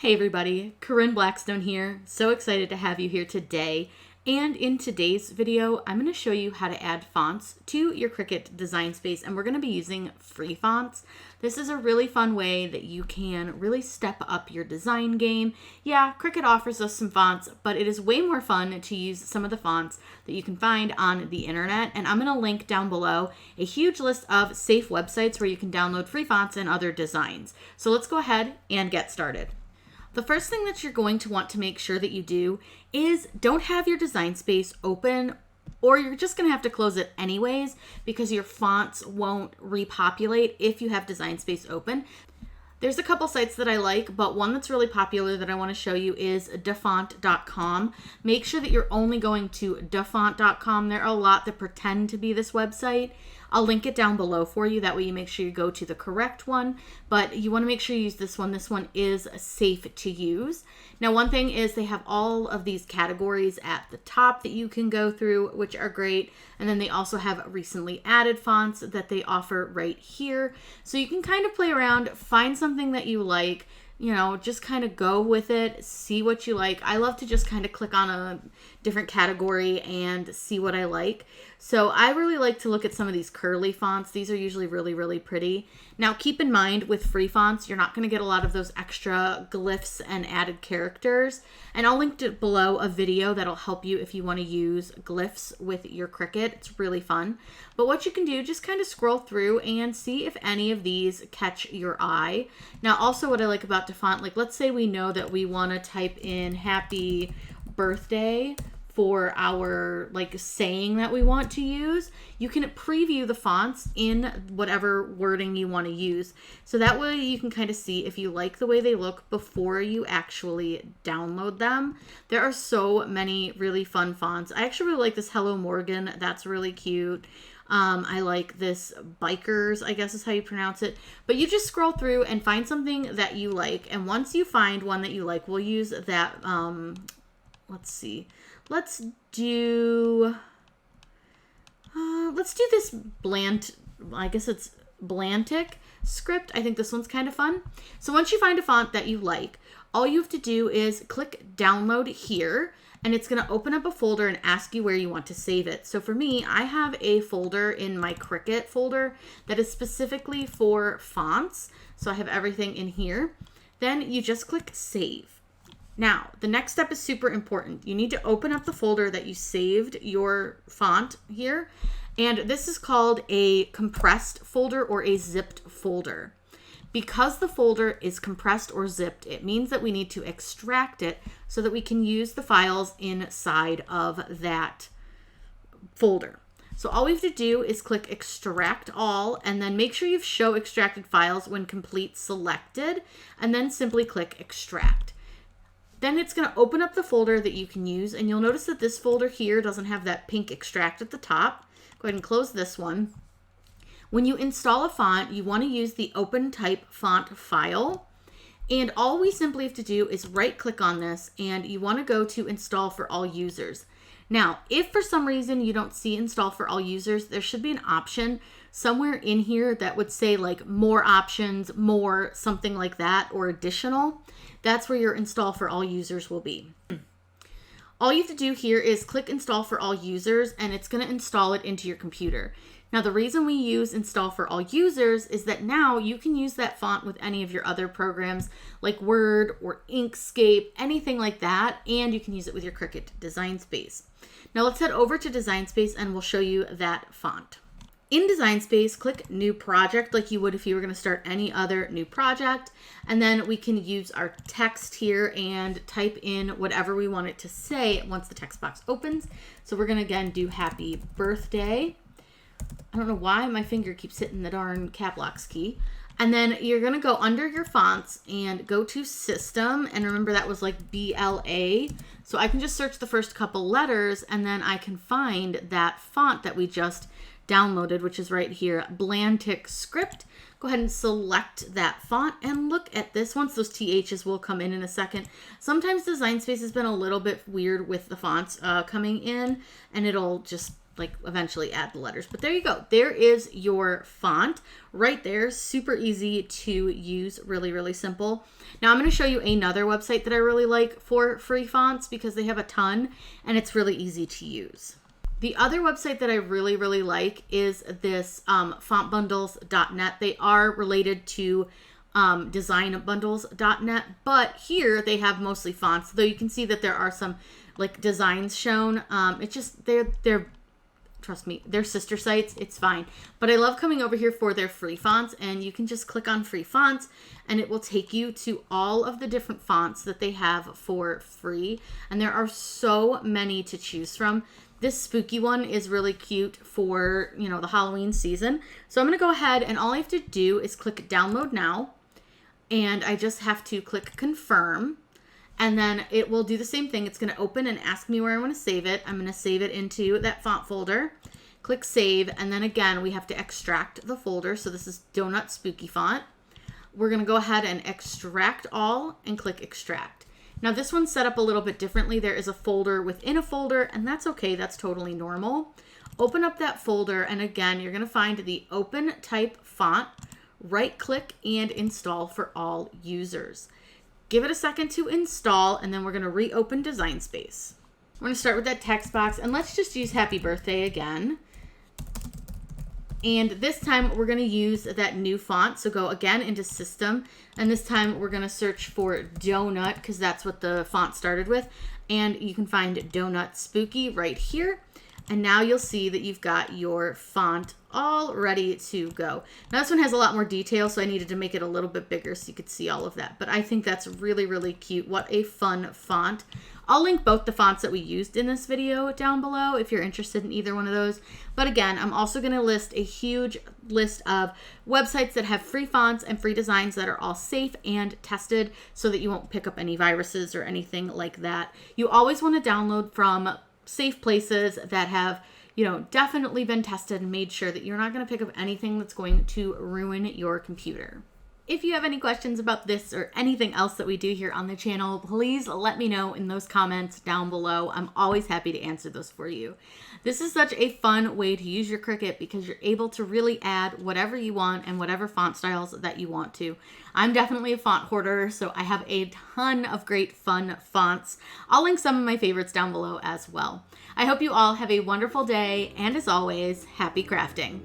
Hey everybody, Corinne Blackstone here. So excited to have you here today. And in today's video, I'm going to show you how to add fonts to your Cricut Design Space, and we're going to be using free fonts. This is a really fun way that you can really step up your design game. Yeah, Cricut offers us some fonts, but it is way more fun to use some of the fonts that you can find on the internet. And I'm going to link down below a huge list of safe websites where you can download free fonts and other designs. So let's go ahead and get started. The first thing that you're going to want to make sure that you do is don't have your design space open, or you're just going to have to close it anyways because your fonts won't repopulate if you have design space open. There's a couple sites that I like, but one that's really popular that I want to show you is Dafont.com. Make sure that you're only going to Dafont.com. There are a lot that pretend to be this website. I'll link it down below for you. That way you make sure you go to the correct one, but you want to make sure you use this one. This one is safe to use. Now, one thing is they have all of these categories at the top that you can go through, which are great. And then they also have recently added fonts that they offer right here. So you can kind of play around, find something that you like, just kind of go with it, see what you like. I love to just kind of click on a different category and see what I like. So I really like to look at some of these curly fonts. These are usually really, really pretty. Now, keep in mind with free fonts, you're not going to get a lot of those extra glyphs and added characters. And I'll link to below a video that'll help you if you want to use glyphs with your Cricut. It's really fun. But what you can do, just kind of scroll through and see if any of these catch your eye. Now, also what I like about Dafont, like let's say we know that we want to type in happy birthday for our saying that we want to use. You can preview the fonts in whatever wording you want to use. So that way you can kind of see if you like the way they look before you actually download them. There are so many really fun fonts. I actually really like this Hello Morgan. That's really cute. I like this Bikers, I guess is how you pronounce it. But you just scroll through and find something that you like. And once you find one that you like, we'll use that, let's see. Let's do this Blantic script. I think this one's kind of fun. So once you find a font that you like, all you have to do is click download here, and it's going to open up a folder and ask you where you want to save it. So for me, I have a folder in my Cricut folder that is specifically for fonts. So I have everything in here. Then you just click save. Now, the next step is super important. You need to open up the folder that you saved your font here. And this is called a compressed folder or a zipped folder. Because the folder is compressed or zipped, it means that we need to extract it so that we can use the files inside of that folder. So all we have to do is click extract all, and then make sure you've show extracted files when complete selected, and then simply click extract. Then it's going to open up the folder that you can use, and you'll notice that this folder here doesn't have that pink extract at the top. Go ahead and close this one. When you install a font, you want to use the open type font file, and all we simply have to do is right click on this, and you want to go to install for all users. Now, if for some reason you don't see install for all users, there should be an option somewhere in here that would say like more options, more, something like that, or additional. That's where your install for all users will be. All you have to do here is click install for all users, and it's going to install it into your computer. Now, the reason we use install for all users is that now you can use that font with any of your other programs like Word or Inkscape, anything like that, and you can use it with your Cricut Design Space. Now let's head over to Design Space and we'll show you that font. In Design Space, click New Project like you would if you were going to start any other new project. And then we can use our text here and type in whatever we want it to say once the text box opens. So we're going to again do happy birthday. I don't know why my finger keeps hitting the darn cap locks key. And then you're going to go under your fonts and go to system. And remember that was like BLA. So I can just search the first couple letters and then I can find that font that we just downloaded, which is right here, Blantic script. Go ahead and select that font and look at this. Once those THs will come in a second. Sometimes Design Space has been a little bit weird with the fonts coming in, and it'll just like eventually add the letters. But there you go. There is your font right there. Super easy to use. Really, really simple. Now I'm going to show you another website that I really like for free fonts because they have a ton and it's really easy to use. The other website that I really, really like is this fontbundles.net. They are related to designbundles.net, but here they have mostly fonts, though you can see that there are some like designs shown. It's just, they're trust me, they're sister sites. It's fine. But I love coming over here for their free fonts, and you can just click on free fonts and it will take you to all of the different fonts that they have for free. And there are so many to choose from. This spooky one is really cute for, you know, the Halloween season. So I'm going to go ahead and all I have to do is click download now. And I just have to click confirm. And then it will do the same thing. It's going to open and ask me where I want to save it. I'm going to save it into that font folder. Click save. And then again, we have to extract the folder. So this is Donut Spooky Font. We're going to go ahead and extract all and click extract. Now this one's set up a little bit differently. There is a folder within a folder, and that's okay. That's totally normal. Open up that folder, and again, you're going to find the open type font. Right click and install for all users. Give it a second to install, and then we're going to reopen Design Space. We're going to start with that text box, and let's just use happy birthday again. And this time we're going to use that new font. So go again into system. And this time we're going to search for Donut because that's what the font started with. And you can find Donut Spooky right here. And now you'll see that you've got your font all ready to go. Now this one has a lot more detail, so I needed to make it a little bit bigger so you could see all of that. But I think that's really, really cute. What a fun font. I'll link both the fonts that we used in this video down below if you're interested in either one of those. But again, I'm also going to list a huge list of websites that have free fonts and free designs that are all safe and tested so that you won't pick up any viruses or anything like that. You always want to download from safe places that have, you know, definitely been tested and made sure that you're not going to pick up anything that's going to ruin your computer. If you have any questions about this or anything else that we do here on the channel, please let me know in those comments down below. I'm always happy to answer those for you. This is such a fun way to use your Cricut because you're able to really add whatever you want and whatever font styles that you want to. I'm definitely a font hoarder, so I have a ton of great fun fonts. I'll link some of my favorites down below as well. I hope you all have a wonderful day, and as always, happy crafting.